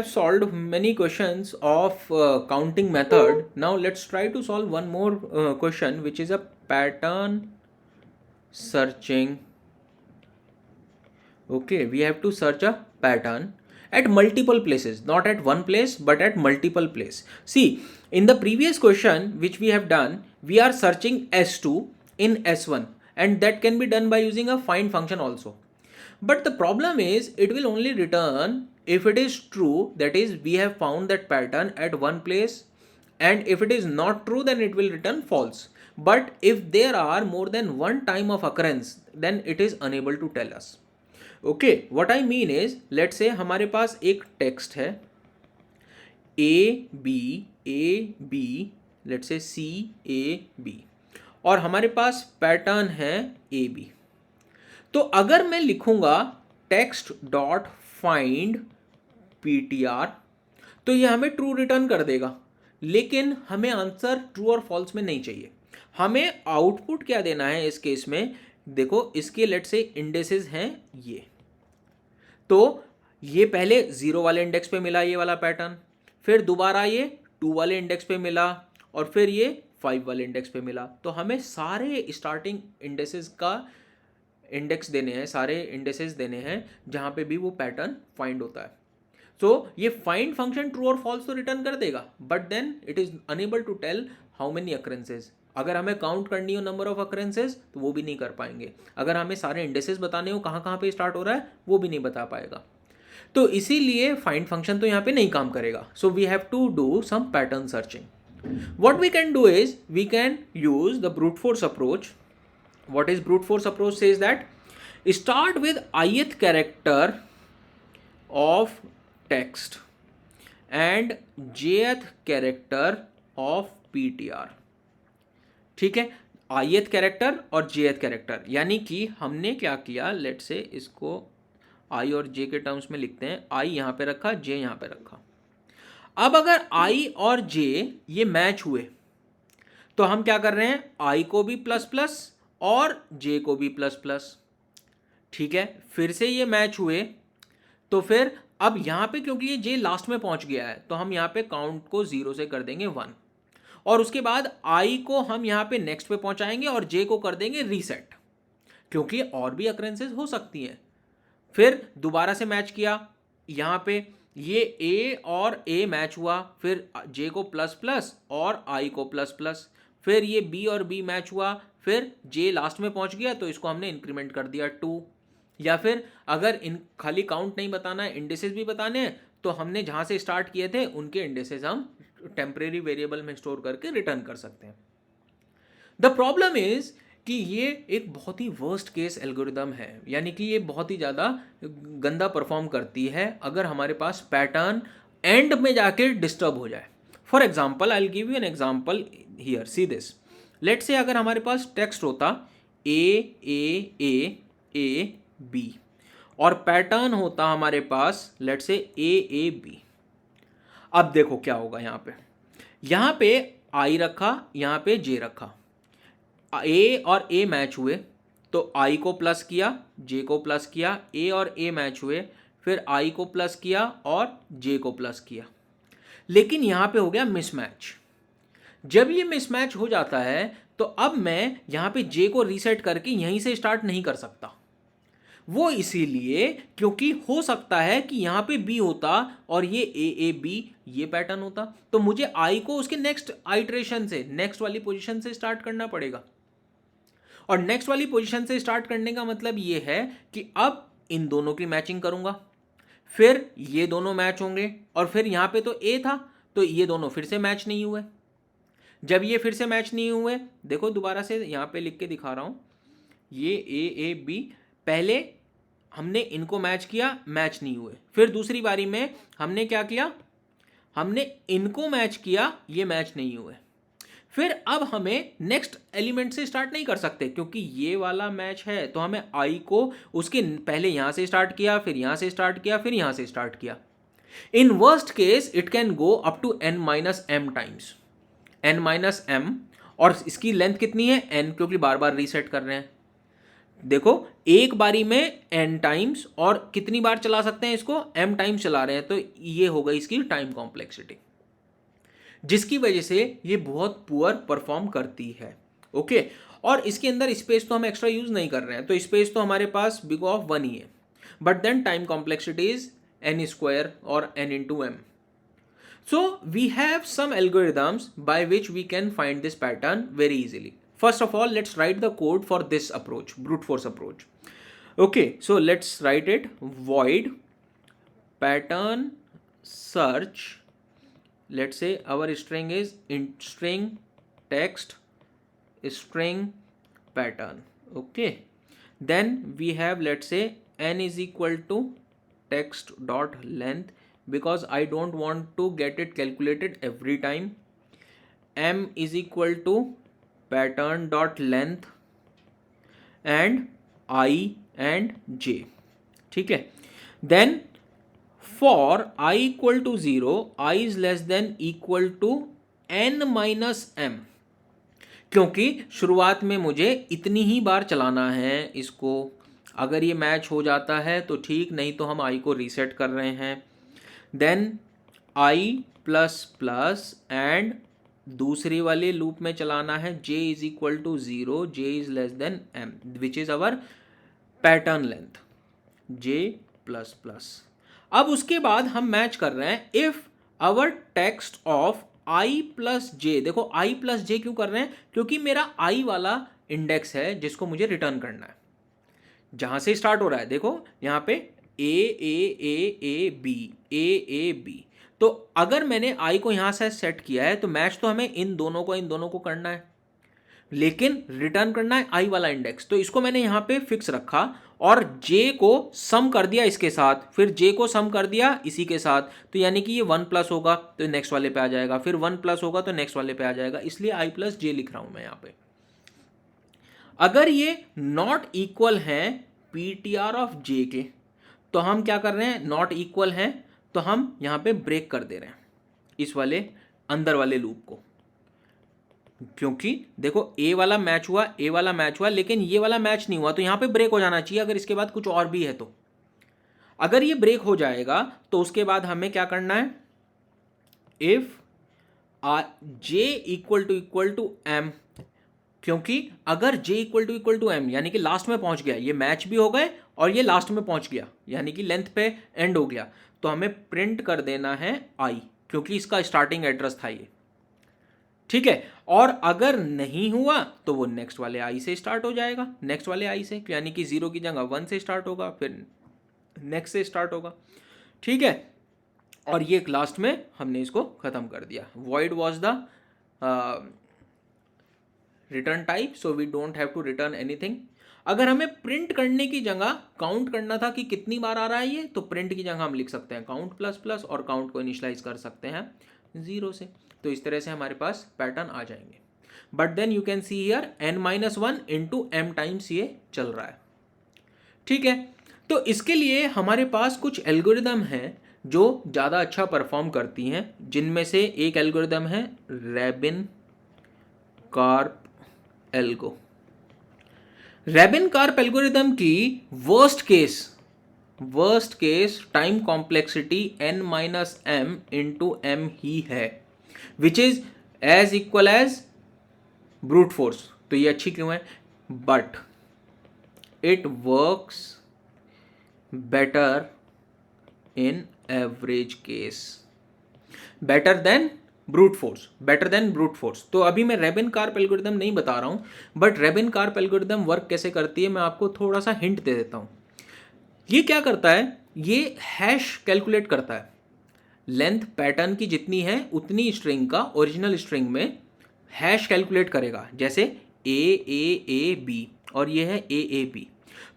Have solved many questions of counting method. Now let's try to solve one more question, which is a pattern searching. Okay, we have to search a pattern at multiple places, not at one place but at multiple place. See, in the previous question which we have done, we are searching S2 in S1, and that can be done by using a find function also. But the problem is it will only return if it is true, that is we have found that pattern at one place, and if it is not true then it will return false. But if there are more than one time of occurrence then it is unable to tell us. Okay, what I mean is, let's say हमारे पास एक text है A B, let's say C A B, और हमारे पास pattern है A B. तो अगर मैं लिखूंगा टेक्स्ट डॉट फाइंड ptr तो ये हमें ट्रू रिटर्न कर देगा, लेकिन हमें आंसर ट्रू और फॉल्स में नहीं चाहिए. हमें आउटपुट क्या देना है इस केस में? देखो, इसके लेट से इंडेक्सेस हैं ये, तो ये पहले 0 वाले इंडेक्स पे मिला ये वाला पैटर्न, फिर दोबारा ये 2 वाले इंडेक्स पे मिला, और फिर ये 5 वाले इंडेक्स पे मिला. तो हमें सारे स्टार्टिंग इंडेक्सेस का इंडेक्स देने हैं, सारे इंडेक्सेस देने हैं जहाँ पे भी वो पैटर्न फाइंड होता है. तो ये फाइंड फंक्शन ट्रू और फॉल्स तो रिटर्न कर देगा, but then it is unable to tell how many occurrences. अगर हमें काउंट करनी हो नंबर ऑफ अकरेंसेज तो वो भी नहीं कर पाएंगे. अगर हमें सारे इंडेक्सेस बताने हो कहाँ कहाँ पे स्टार्ट हो रहा है वो भी नहीं बता पाएगा. तो इसीलिए फाइंड फंक्शन तो यहाँ पे नहीं काम करेगा. So we have to do some pattern searching. What we can do is we can use the brute force approach. What is brute force approach says that start with ith character of text and jth character of ptr. ठीक है, ith character और jth character, यानी कि हमने क्या किया, late से इसको i और j के टर्म्स में लिखते हैं. i यहाँ पे रखा, j यहाँ पे रखा. अब अगर i और j ये मैच हुए तो हम क्या कर रहे हैं, i को भी प्लस प्लस और j को भी प्लस प्लस. ठीक है, फिर से ये मैच हुए तो फिर अब यहाँ पे क्योंकि ये j लास्ट में पहुंच गया है तो हम यहाँ पे काउंट को 0 से कर देंगे 1, और उसके बाद i को हम यहाँ पे नेक्स्ट पे पहुंचाएंगे और j को कर देंगे रीसेट, क्योंकि और भी अकरेंसेस हो सकती हैं. फिर दोबारा से मैच किया, यहाँ पे ये a और a मैच हुआ, फिर j को प्लस प्लस और i को प्लस प्लस. फिर ये b और b मैच हुआ, फिर j लास्ट में पहुंच गया तो इसको हमने इंक्रीमेंट कर दिया 2. या फिर अगर इन खाली काउंट नहीं बताना है, इंडेक्सेस भी बताने हैं, तो हमने जहां से स्टार्ट किए थे उनके इंडेक्सेस हम टेम्परेरी वेरिएबल में स्टोर करके रिटर्न कर सकते हैं. द प्रॉब्लम इज कि ये एक बहुत ही वर्स्ट केस एल्गोरिदम है, यानी कि ये बहुत ही ज़्यादा गंदा परफॉर्म करती है अगर हमारे पास पैटर्न एंड में जाके डिस्टर्ब हो जाए. For example, I will give you an example here. See this, let say अगर हमारे पास टेक्स्ट होता A B और पैटर्न होता हमारे पास लेट से A B. अब देखो क्या होगा, यहाँ पे I रखा, यहाँ पे J रखा, A और A मैच हुए तो I को प्लस किया, J को प्लस किया, A और A मैच हुए, फिर I को प्लस किया और J को प्लस किया. लेकिन यहाँ पे हो गया मिसमैच. जब ये मिसमैच हो जाता है तो अब मैं यहाँ पे J को रीसेट करके यहीं से स्टार्ट नहीं कर सकता. वो इसीलिए क्योंकि हो सकता है कि यहाँ पे B होता और ये A B ये पैटर्न होता, तो मुझे I को उसके नेक्स्ट आइटरेशन से, नेक्स्ट वाली पोजीशन से स्टार्ट करना पड़ेगा. और नेक्स्ट वाली पोजीशन से स्टार्ट करने का मतलब ये है कि अब इन दोनों की मैचिंग करूंगा, फिर ये दोनों मैच होंगे, और फिर यहाँ पे तो A था तो ये दोनों फिर से मैच नहीं हुए. जब ये फिर से मैच नहीं हुए, देखो दोबारा से यहाँ पे लिख के दिखा रहा हूँ, ये A B पहले हमने इनको मैच किया, मैच नहीं हुए. फिर दूसरी बारी में हमने क्या किया, हमने इनको मैच किया, ये मैच नहीं हुए. फिर अब हमें नेक्स्ट एलिमेंट से स्टार्ट नहीं कर सकते क्योंकि ये वाला मैच है, तो हमें I को उसके पहले यहाँ से स्टार्ट किया, फिर यहाँ से स्टार्ट किया, फिर यहाँ से स्टार्ट किया. In worst case it can go up to n-m times, n-m, और इसकी लेंथ कितनी है n, क्योंकि बार बार रीसेट कर रहे हैं. देखो एक बारी में n टाइम्स, और कितनी बार चला सकते हैं इसको, m टाइम्स चला रहे हैं, तो ये होगा इसकी टाइम कॉम्प्लेक्सिटी, जिसकी वजह से ये बहुत पुअर परफॉर्म करती है। ओके, और इसके अंदर स्पेस तो हम एक्स्ट्रा यूज नहीं कर रहे हैं, तो स्पेस तो हमारे पास बिग ऑफ 1 ही है, but then time complexity is n square और n into M. So we have some algorithms by which we can find this pattern very easily. First of all, let's write the code for this approach, brute force approach. Okay, so let's write it. Void pattern search. Let's say our string is string text string pattern. Okay, then we have, let's say, n is equal to text dot length, because I don't want to get it calculated every time. M is equal to pattern dot length and I and j. ठीक है, then for I equal to 0, I is less than equal to n minus m, क्योंकि शुरुआत में मुझे इतनी ही बार चलाना है इसको, अगर ये मैच हो जाता है तो ठीक, नहीं तो हम i को रीसेट कर रहे हैं. Then i plus plus and दूसरी वाले लूप में चलाना है j is equal to 0, j is less than m, which is our pattern length, j plus plus. अब उसके बाद हम मैच कर रहे हैं if our text of i plus J. देखो i प्लस जे क्यों कर रहे हैं, क्योंकि मेरा i वाला इंडेक्स है जिसको मुझे रिटर्न करना है, जहां से स्टार्ट हो रहा है. देखो यहाँ पे a a a a b a a b, तो अगर मैंने i को यहां से सेट किया है तो मैच तो हमें इन दोनों को करना है, लेकिन रिटर्न करना है i वाला इंडेक्स. तो इसको मैंने यहाँ पे फिक्स रखा और j को सम कर दिया इसके साथ, फिर j को सम कर दिया इसी के साथ, तो यानी कि ये 1 प्लस होगा तो नेक्स्ट वाले पे आ जाएगा, फिर 1 प्लस होगा तो नेक्स्ट वाले पे आ जाएगा, इसलिए i प्लस j लिख रहा हूं मैं यहाँ पे. अगर ये नॉट इक्वल हैं ptr ऑफ j के, तो हम क्या कर रहे हैं, नॉट इक्वल हैं तो हम यहाँ पे ब्रेक कर दे रहे हैं इस वाले अंदर वाले लूप को, क्योंकि देखो a वाला मैच हुआ लेकिन ये वाला मैच नहीं हुआ, तो यहाँ पे ब्रेक हो जाना चाहिए अगर इसके बाद कुछ और भी है तो. अगर ये ब्रेक हो जाएगा तो उसके बाद हमें क्या करना है, if j equal to m, क्योंकि अगर j इक्वल टू m यानी कि लास्ट में पहुंच गया, ये मैच भी हो गए और ये लास्ट में पहुंच गया यानी कि लेंथ पे एंड हो गया, तो हमें प्रिंट कर देना है i, क्योंकि इसका स्टार्टिंग एड्रेस था ये. ठीक है, और अगर नहीं हुआ तो वो नेक्स्ट वाले i से स्टार्ट हो जाएगा, नेक्स्ट वाले i से, यानी कि 0 की जगह 1 से स्टार्ट होगा, फिर नेक्स्ट से स्टार्ट होगा. ठीक है, और ये लास्ट में हमने इसको खत्म कर दिया. void was the return type, so we don't have to return anything. अगर हमें प्रिंट करने की जगह काउंट करना था कि कितनी बार आ रहा है ये, तो प्रिंट की जगह हम लिख सकते हैं काउंट प्लस प्लस, और काउंट को इनिशियलाइज कर सकते हैं 0 से. तो इस तरह से हमारे पास पैटर्न आ जाएंगे. But then you can see here n-1 into m times ये चल रहा है. ठीक है, तो इसके लिए हमारे पास कुछ एल्गोरिदम हैं जो ज़्यादा अच्छा परफॉर्म करती हैं, जिनमें से एक एल्गोरिदम है Rabin Karp algo. Rabin Karp algorithm की worst case time complexity n-m into m ही है, which is as equal as brute force. तो ये अच्छी क्यों है, but it works better in average case, better than brute force. तो अभी मैं रेबिन कार्प एल्गोरिदम नहीं बता रहा हूं, बट रेबिन कार्प एल्गोरिदम वर्क कैसे करती है मैं आपको थोड़ा सा हिंट दे देता हूं. ये क्या करता है, ये हैश कैलकुलेट करता है, लेंथ पैटर्न की जितनी है उतनी स्ट्रिंग का ओरिजिनल स्ट्रिंग में हैश कैलकुलेट करेगा. जैसे a और ये है a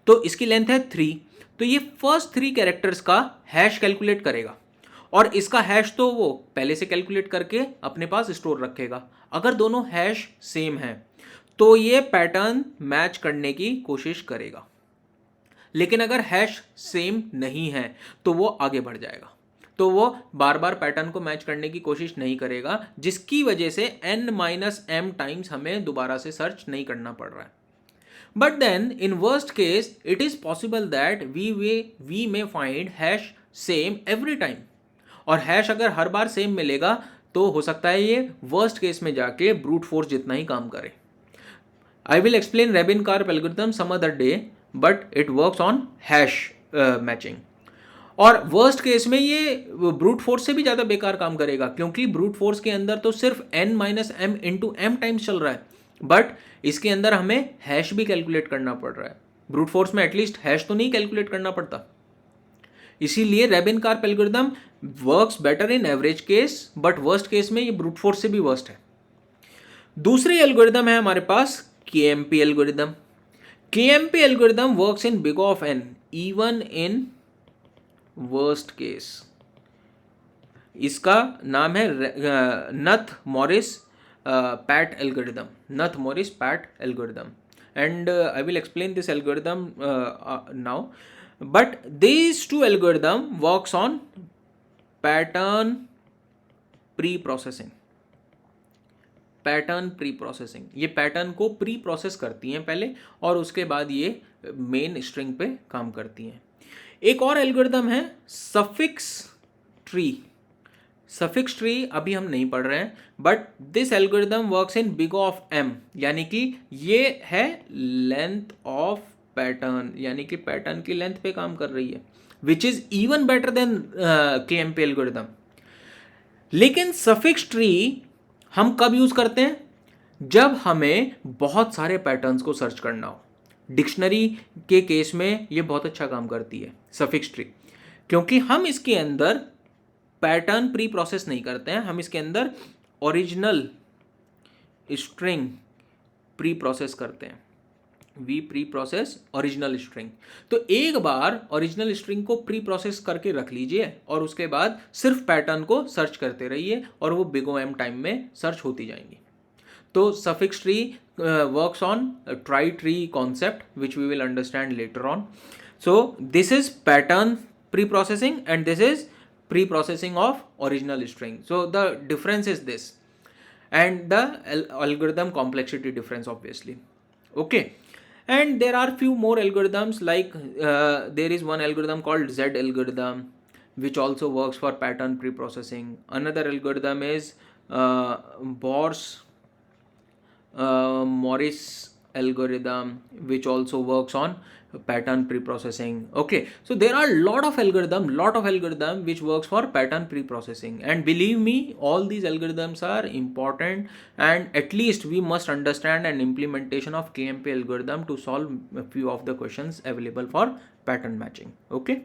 तो इसकी लेंथ है 3, तो ये फर्स्ट 3 कैरेक्टर्स का हैश कैलकुलेट करेगा, और इसका हैश तो वो पहले से कैलकुलेट करके अपने पास स्टोर रखेगा. अगर दोनों हैश सेम हैं तो ये पैटर्न मैच करने की कोशिश करेगा, लेकिन अगर हैश सेम नहीं है तो वो आगे बढ़ जाएगा, तो वो बार बार पैटर्न को मैच करने की कोशिश नहीं करेगा, जिसकी वजह से n-m टाइम्स हमें दोबारा से सर्च नहीं करना पड़ रहा है. But then in worst case it is possible that we may find hash same every time. और हैश अगर हर बार सेम मिलेगा तो हो सकता है ये वर्स्ट केस में जाके ब्रूट फोर्स जितना ही काम करे. I will explain Rabin-Karp algorithm some other day, but it works on hash matching. और वर्स्ट केस में ये ब्रूट फोर्स से भी ज़्यादा बेकार काम करेगा, क्योंकि ब्रूट फोर्स के अंदर तो सिर्फ n minus M into M times चल रहा है, बट इसके अंदर हमें हैश भी कैलकुलेट करना पड़ रहा है. ब्रूट फोर्स में एटलीस्ट हैश तो नहीं कैलकुलेट करना पड़ता. इसीलिए Rabin-Karp algorithm works better in average case, but worst case में ये ब्रूट फोर्स से भी वर्स्ट है. दूसरी एल्गोरिथम है हमारे पास KMP algorithm. KMP algorithm works in big of n even in worst case. इसका नाम है नथ मॉरिस पैट एल्गोरिथम. नथ Morris PAT algorithm, and I will explain this algorithm now. But these two algorithm works on pattern pre-processing. Pattern pre processing, ये pattern को pre process करती हैं पहले और उसके बाद ये मेन स्ट्रिंग पे काम करती हैं. एक और एल्गोरिथम है सफिक्स ट्री. सफिक्स ट्री अभी हम नहीं पढ़ रहे हैं, but this algorithm works in big of M, यानी कि ये है लेंथ ऑफ पैटर्न, यानी कि पैटर्न की लेंथ पे काम कर रही है, which is even better than KMP algorithm. लेकिन सफिक्स ट्री हम कब यूज करते हैं? जब हमें बहुत सारे पैटर्न्स को सर्च करना हो. डिक्शनरी के केस में ये बहुत अच्छा काम करती है सफिक्स ट्री, क्योंकि हम इसके अंदर पैटर्न प्री प्रोसेस नहीं करते हैं, हम इसके अंदर ओरिजिनल स्ट्रिंग प्री प्रोसेस करते हैं. We pre process original string. तो एक बार ओरिजिनल स्ट्रिंग को प्री प्रोसेस करके रख लीजिए और उसके बाद सिर्फ पैटर्न को सर्च करते रहिए और वो बिग O टाइम में सर्च होती जाएंगी. तो suffix tree works on trie tree concept which we will understand later on. So this is pattern pre processing and this is pre processing of original string. So the difference is this and the algorithm complexity difference obviously. Okay, and there are few more algorithms like there is one algorithm called Z algorithm which also works for pattern pre-processing. Another algorithm is Morris algorithm which also works on pattern pre-processing. Okay, so there are lot of algorithm which works for pattern pre-processing, and believe me, all these algorithms are important, and at least we must understand an implementation of KMP algorithm to solve a few of the questions available for pattern matching. Okay.